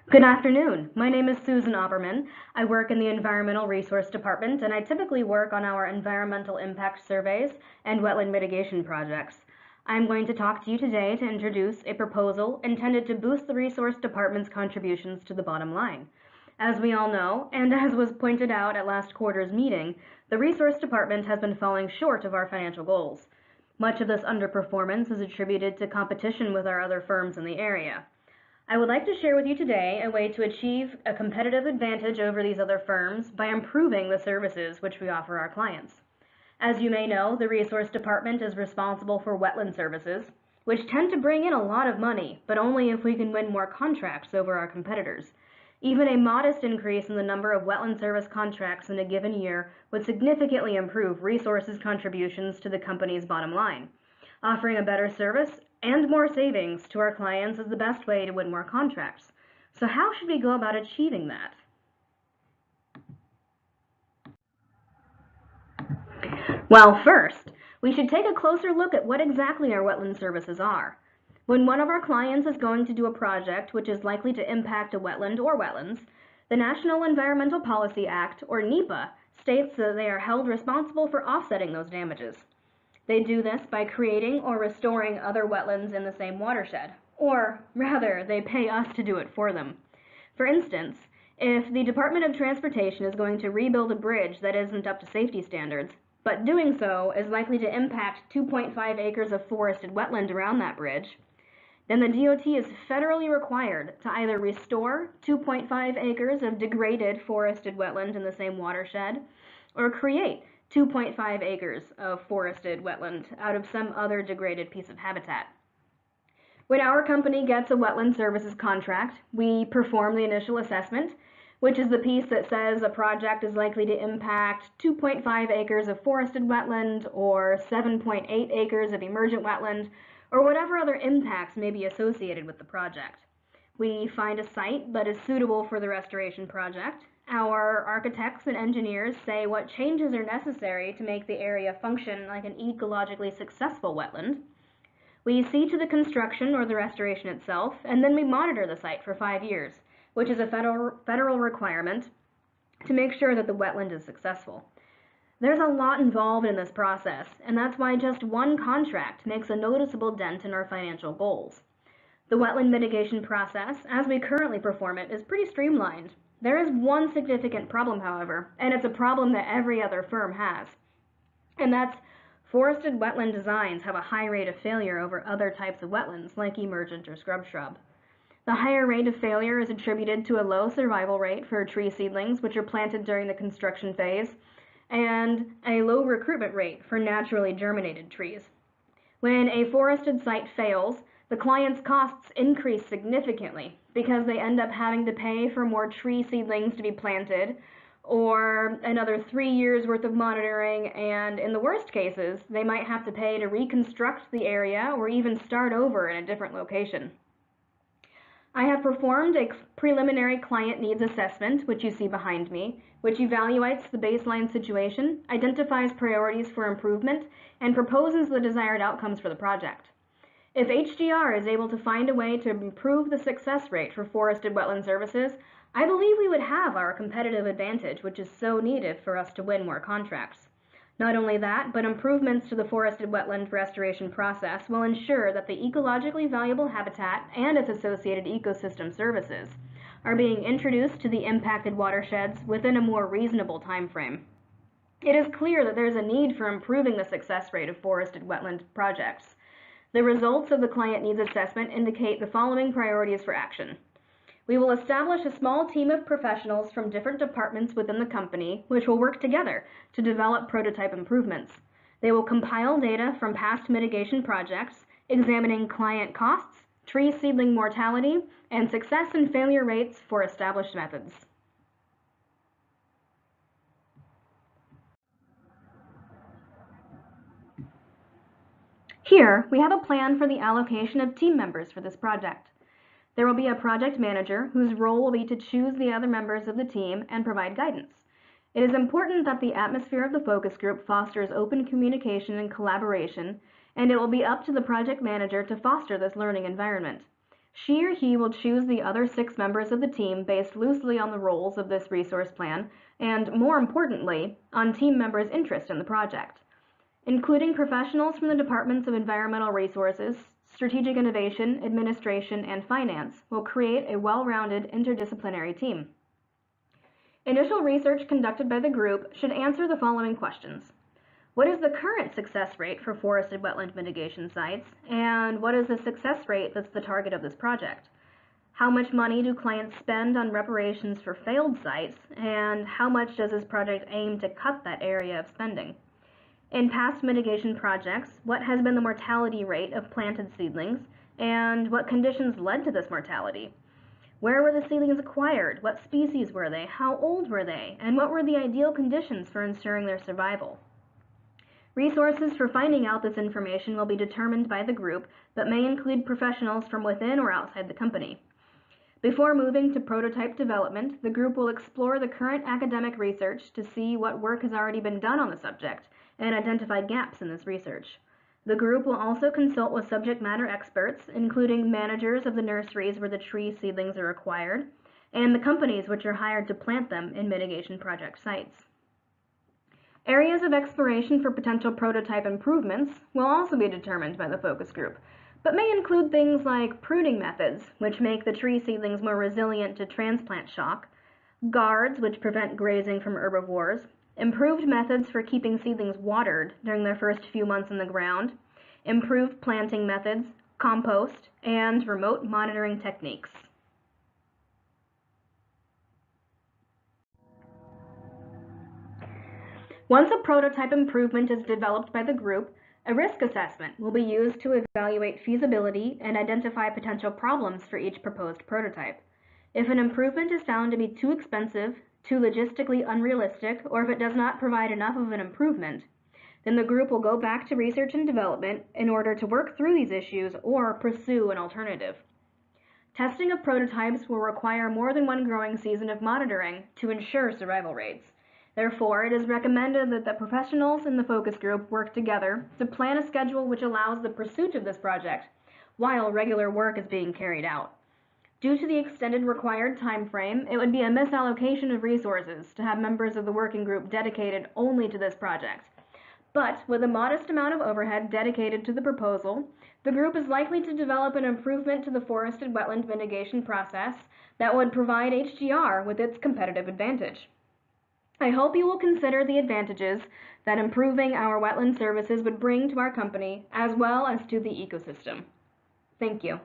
Good afternoon. My name is Susan Opperman. I work in the Environmental Resource Department, and I typically work on our environmental impact surveys and wetland mitigation projects. I'm going to talk to you today to introduce a proposal intended to boost the Resource Department's contributions to the bottom line. As we all know, and as was pointed out at last quarter's meeting, the Resource Department has been falling short of our financial goals. Much of this underperformance is attributed to competition with our other firms in the area. I would like to share with you today a way to achieve a competitive advantage over these other firms by improving the services which we offer our clients. As you may know, the Resource Department is responsible for wetland services, which tend to bring in a lot of money, but only if we can win more contracts over our competitors. Even a modest increase in the number of wetland service contracts in a given year would significantly improve Resource's contributions to the company's bottom line. Offering a better service and more savings to our clients is the best way to win more contracts. So how should we go about achieving that? Well, first, we should take a closer look at what exactly our wetland services are. When one of our clients is going to do a project which is likely to impact a wetland or wetlands, the National Environmental Policy Act, or NEPA, states that they are held responsible for offsetting those damages. They do this by creating or restoring other wetlands in the same watershed, or rather, they pay us to do it for them. For instance, if the Department of Transportation is going to rebuild a bridge that isn't up to safety standards, but doing so is likely to impact 2.5 acres of forested wetland around that bridge, then the DOT is federally required to either restore 2.5 acres of degraded forested wetland in the same watershed, or create 2.5 acres of forested wetland out of some other degraded piece of habitat. When our company gets a wetland services contract, we perform the initial assessment, which is the piece that says a project is likely to impact 2.5 acres of forested wetland or 7.8 acres of emergent wetland, or whatever other impacts may be associated with the project. We find a site that is suitable for the restoration project. Our architects and engineers say what changes are necessary to make the area function like an ecologically successful wetland. We see to the construction or the restoration itself, and then we monitor the site for 5 years, which is a federal requirement to make sure that the wetland is successful. There's a lot involved in this process, and that's why just one contract makes a noticeable dent in our financial goals. The wetland mitigation process, as we currently perform it, is pretty streamlined. There is one significant problem, however, and it's a problem that every other firm has, and that's forested wetland designs have a high rate of failure over other types of wetlands, like emergent or scrub shrub. The higher rate of failure is attributed to a low survival rate for tree seedlings, which are planted during the construction phase, and a low recruitment rate for naturally germinated trees. When a forested site fails, the client's costs increase significantly because they end up having to pay for more tree seedlings to be planted, or another 3 years worth of monitoring, and in the worst cases, they might have to pay to reconstruct the area or even start over in a different location. I have performed a preliminary client needs assessment, which you see behind me, which evaluates the baseline situation, identifies priorities for improvement, and proposes the desired outcomes for the project. If HDR is able to find a way to improve the success rate for forested wetland services, I believe we would have our competitive advantage, which is so needed for us to win more contracts. Not only that, but improvements to the forested wetland restoration process will ensure that the ecologically valuable habitat and its associated ecosystem services are being introduced to the impacted watersheds within a more reasonable time frame. It is clear that there is a need for improving the success rate of forested wetland projects. The results of the client needs assessment indicate the following priorities for action. We will establish a small team of professionals from different departments within the company, which will work together to develop prototype improvements. They will compile data from past mitigation projects, examining client costs, tree seedling mortality, and success and failure rates for established methods. Here, we have a plan for the allocation of team members for this project. There will be a project manager whose role will be to choose the other members of the team and provide guidance. It is important that the atmosphere of the focus group fosters open communication and collaboration, and it will be up to the project manager to foster this learning environment. She or he will choose the other 6 members of the team based loosely on the roles of this resource plan and, more importantly, on team members' interest in the project. Including professionals from the Departments of Environmental Resources, Strategic Innovation, Administration, and Finance will create a well-rounded interdisciplinary team. Initial research conducted by the group should answer the following questions. What is the current success rate for forested wetland mitigation sites, and what is the success rate that's the target of this project? How much money do clients spend on reparations for failed sites, and how much does this project aim to cut that area of spending? In past mitigation projects, what has been the mortality rate of planted seedlings, and what conditions led to this mortality? Where were the seedlings acquired? What species were they? How old were they? And what were the ideal conditions for ensuring their survival? Resources for finding out this information will be determined by the group, but may include professionals from within or outside the company. Before moving to prototype development, the group will explore the current academic research to see what work has already been done on the subject and identify gaps in this research. The group will also consult with subject matter experts, including managers of the nurseries where the tree seedlings are acquired, and the companies which are hired to plant them in mitigation project sites. Areas of exploration for potential prototype improvements will also be determined by the focus group, but may include things like pruning methods, which make the tree seedlings more resilient to transplant shock, guards, which prevent grazing from herbivores, improved methods for keeping seedlings watered during their first few months in the ground, improved planting methods, compost, and remote monitoring techniques. Once a prototype improvement is developed by the group, a risk assessment will be used to evaluate feasibility and identify potential problems for each proposed prototype. If an improvement is found to be too expensive, too logistically unrealistic, or if it does not provide enough of an improvement, then the group will go back to research and development in order to work through these issues or pursue an alternative. Testing of prototypes will require more than one growing season of monitoring to ensure survival rates. Therefore, it is recommended that the professionals in the focus group work together to plan a schedule which allows the pursuit of this project while regular work is being carried out. Due to the extended required time frame, it would be a misallocation of resources to have members of the working group dedicated only to this project. But with a modest amount of overhead dedicated to the proposal, the group is likely to develop an improvement to the forested wetland mitigation process that would provide HGR with its competitive advantage. I hope you will consider the advantages that improving our wetland services would bring to our company as well as to the ecosystem. Thank you.